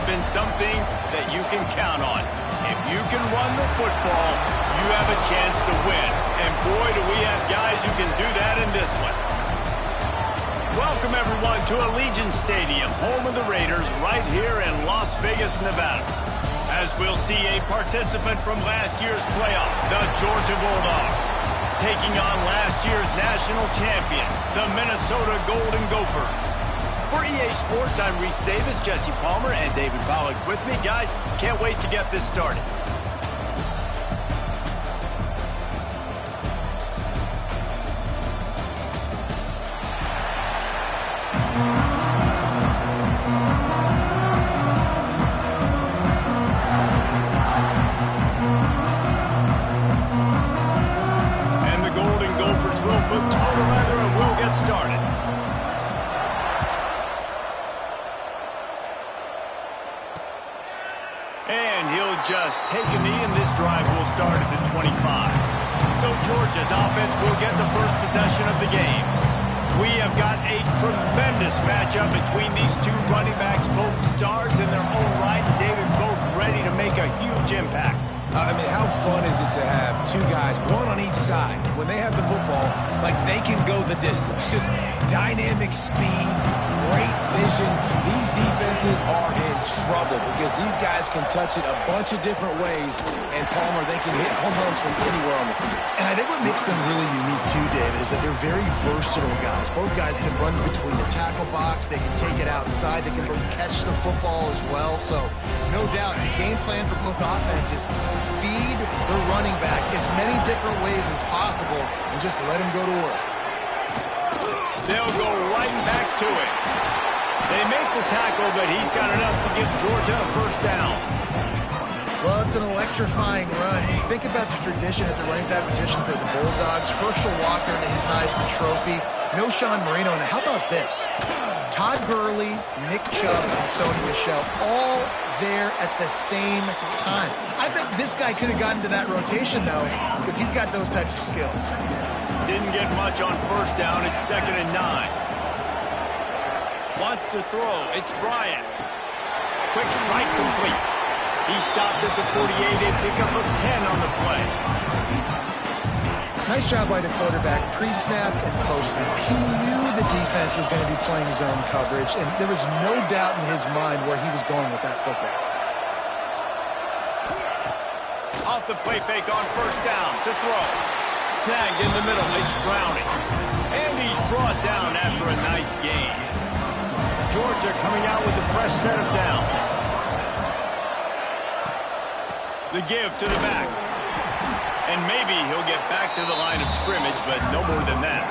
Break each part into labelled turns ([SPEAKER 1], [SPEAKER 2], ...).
[SPEAKER 1] been something that you can count on. If you can run the football, you have a chance to win. And boy, do we have guys who can do that in this one. Welcome, everyone, to Allegiant Stadium, home of the Raiders, right here in Las Vegas, Nevada. As we'll see a participant from last year's playoff, the Georgia Bulldogs, taking on last year's national champion, the Minnesota Golden Gophers. For EA Sports, I'm Reese Davis, Jesse Palmer, and David Pollack with me. Guys, can't wait to get this started. And the Golden Gophers will put total leather and we'll get started. And he'll just take a knee, and this drive will start at the 25. So Georgia's offense will get the first possession of the game. We have got a tremendous matchup between these two running backs, both stars in their own right. David, both ready to make a huge impact.
[SPEAKER 2] I mean, how fun is it to have two guys, one on each side, when they have the football, like they can go the distance. Just dynamic speed, great vision. These defenses are in trouble because these guys can touch it a bunch of different ways, and Palmer, they can hit home runs from anywhere on the field.
[SPEAKER 3] And I think what makes them really unique too, David, is that they're very versatile guys. Both guys can run between the tackle box, they can take it outside, they can both catch the football as well. So, no doubt, the game plan for both offenses, feed the running back as many different ways as possible and just let him go to work.
[SPEAKER 1] They'll go right back to it. They make the tackle, but he's got enough to give Georgia a first down.
[SPEAKER 3] Well, it's an electrifying run. You think about the tradition at the running back position for the Bulldogs. Herschel Walker and his Heisman Trophy. No Sean Marino. And how about this? Todd Gurley, Nick Chubb, and Sony Michel all there at the same time. I bet this guy could have gotten to that rotation, though, because he's got those types of skills.
[SPEAKER 1] Didn't get much on first down. It's 2nd and 9. Wants to throw. It's Bryant. Quick strike complete. He stopped at the 48 and pick up a 10 on the play.
[SPEAKER 3] Nice job by the quarterback, pre-snap and post-snap. He knew the defense was going to be playing zone coverage, and there was no doubt in his mind where he was going with that football.
[SPEAKER 1] Off the play fake on first down to throw. Snagged in the middle, it's Browning. And he's brought down after a nice gain. Georgia coming out with a fresh set of downs. The give to the back. And maybe he'll get back to the line of scrimmage, but no more than that.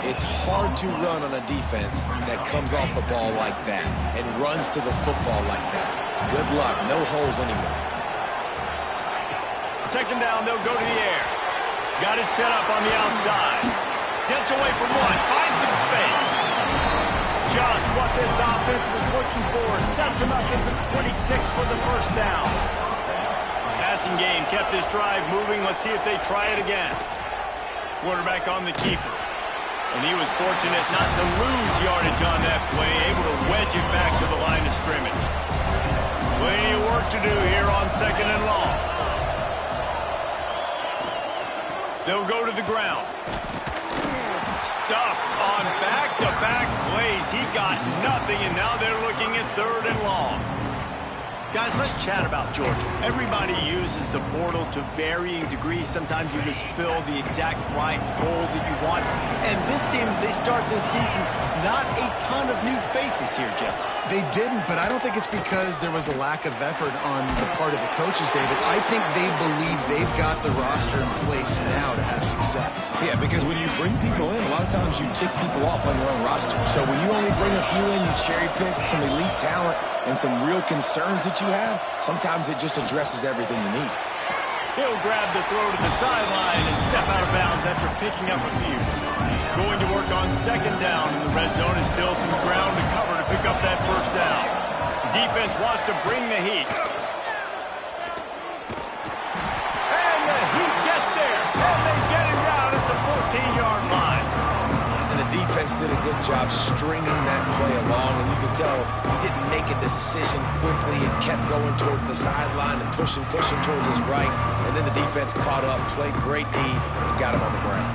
[SPEAKER 2] It's hard to run on a defense that comes off the ball like that and runs to the football like that. Good luck. No holes anywhere.
[SPEAKER 1] 2nd down, they'll go to the air. Got it set up on the outside. Gets away from one. Finds some space. Just what this offense was looking for. Sets him up at the 26 for the first down. Passing game kept this drive moving. Let's see if they try it again. Quarterback on the keeper. And he was fortunate not to lose yardage on that play. Able to wedge it back to the line of scrimmage. Plenty of work to do here on 2nd and long. They'll go to the ground. Stuff on back-to-back plays. He got nothing, and now they're looking at 3rd and long. Guys, let's chat about Georgia. Everybody uses the portal to varying degrees. Sometimes you just fill the exact right hole that you want. And this team, as they start this season, not a ton of new faces here, Jesse.
[SPEAKER 3] They didn't, but I don't think it's because there was a lack of effort on the part of the coaches, David. I think they believe they've got the roster in place now to have success.
[SPEAKER 2] Yeah, because when you bring people in, a lot of times you tick people off on your own roster. So when you only bring a few in, you cherry pick some elite talent and some real concerns that you have, sometimes it just addresses everything you need.
[SPEAKER 1] He'll grab the throw to the sideline and step out of bounds after picking up a few. Going to work on 2nd down in the red zone is still some ground to cover to pick up that first down. Defense wants to bring the heat. And the heat gets there. And they get him down at the 14-yard line.
[SPEAKER 2] And the defense did a good job stringing that play along, and you can tell he didn't make a decision quickly and kept going towards the sideline and pushing towards his right, and then the defense caught up, played great D, and got him on the ground.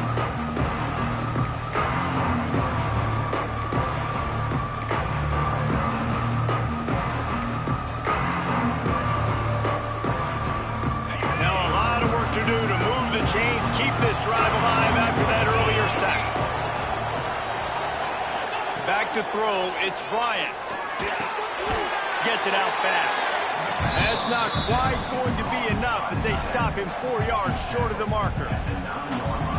[SPEAKER 1] Now a lot of work to do to move the chains, keep this drive alive after that earlier sack. Back to throw, it's Bryant. Gets it out fast. That's not quite going to be enough as they stop him 4 yards short of the marker.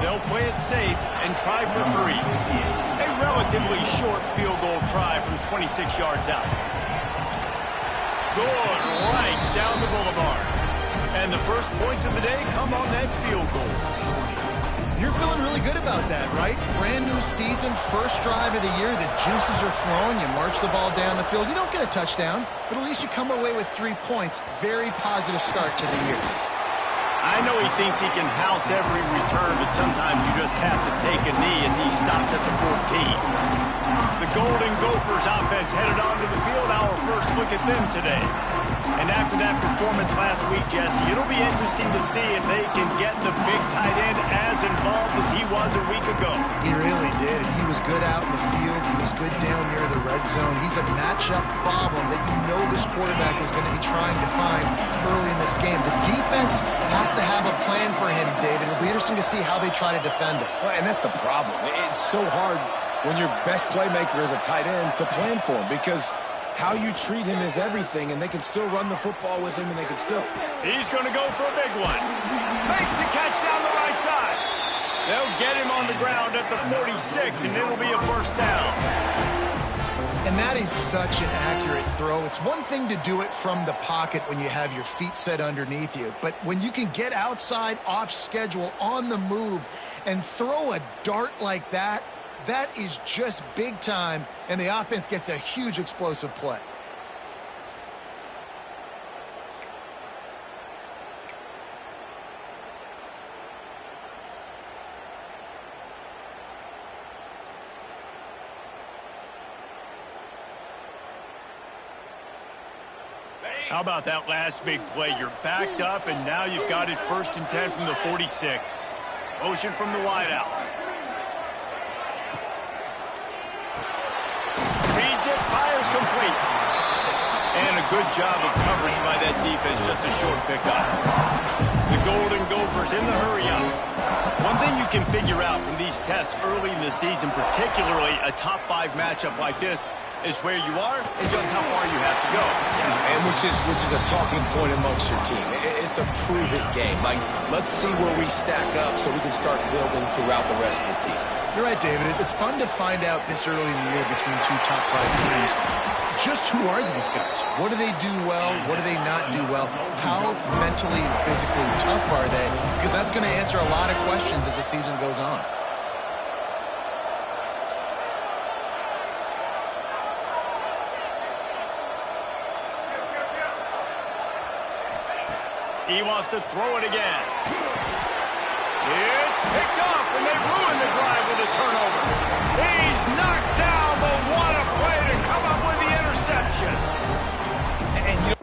[SPEAKER 1] They'll play it safe and try for 3. A relatively short field goal try from 26 yards out. Good right down the boulevard. And the first points of the day come on that field goal.
[SPEAKER 3] You're feeling really good about that, right? Brand new season, first drive of the year, the juices are flowing, you march the ball down the field. You don't get a touchdown, but at least you come away with 3 points. Very positive start to the year.
[SPEAKER 1] I know he thinks he can house every return, but sometimes you just have to take a knee as he stopped at the 14. The Golden Gophers offense headed onto the field. Our first look at them today. And after that performance last week, Jesse, it'll be interesting to see if they can get the big tight end as involved as he was a week ago.
[SPEAKER 3] He really did. He was good out in the field. He was good down near the red zone. He's a matchup problem that you know this quarterback is going to be trying to find early in this game. The defense has to have a plan for him, David. It'll be interesting to see how they try to defend him.
[SPEAKER 2] Well, and that's the problem. It's so hard when your best playmaker is a tight end to plan for him, because how you treat him is everything, and they can still run the football with him, and they can still...
[SPEAKER 1] He's going to go for a big one. Makes the catch down the right side. They'll get him on the ground at the 46, and it'll be a first down.
[SPEAKER 3] And that is such an accurate throw. It's one thing to do it from the pocket when you have your feet set underneath you, but when you can get outside, off schedule, on the move, and throw a dart like that, that is just big time, and the offense gets a huge explosive play.
[SPEAKER 1] How about that last big play? You're backed up, and now you've got it 1st and 10 from the 46. Motion from the wideout. Fires complete. And a good job of coverage by that defense, just a short pickup. The Golden Gophers in the hurry-up. One thing you can figure out from these tests early in the season, particularly a top 5 matchup like this, is where you are and just how far you have to go.
[SPEAKER 2] Yeah, and which is a talking point amongst your team. It's a prove-it game. Like, let's see where we stack up so we can start building throughout the rest of the season.
[SPEAKER 3] You're right, David. It's fun to find out this early in the year between 2 top 5 teams. Just who are these guys? What do they do well? What do they not do well? How mentally and physically tough are they? Because that's going to answer a lot of questions as the season goes on.
[SPEAKER 1] He wants to throw it again. It's picked off, and they ruin the drive with a turnover. He's knocked down, but what a play to come up with the interception.
[SPEAKER 2] And you know,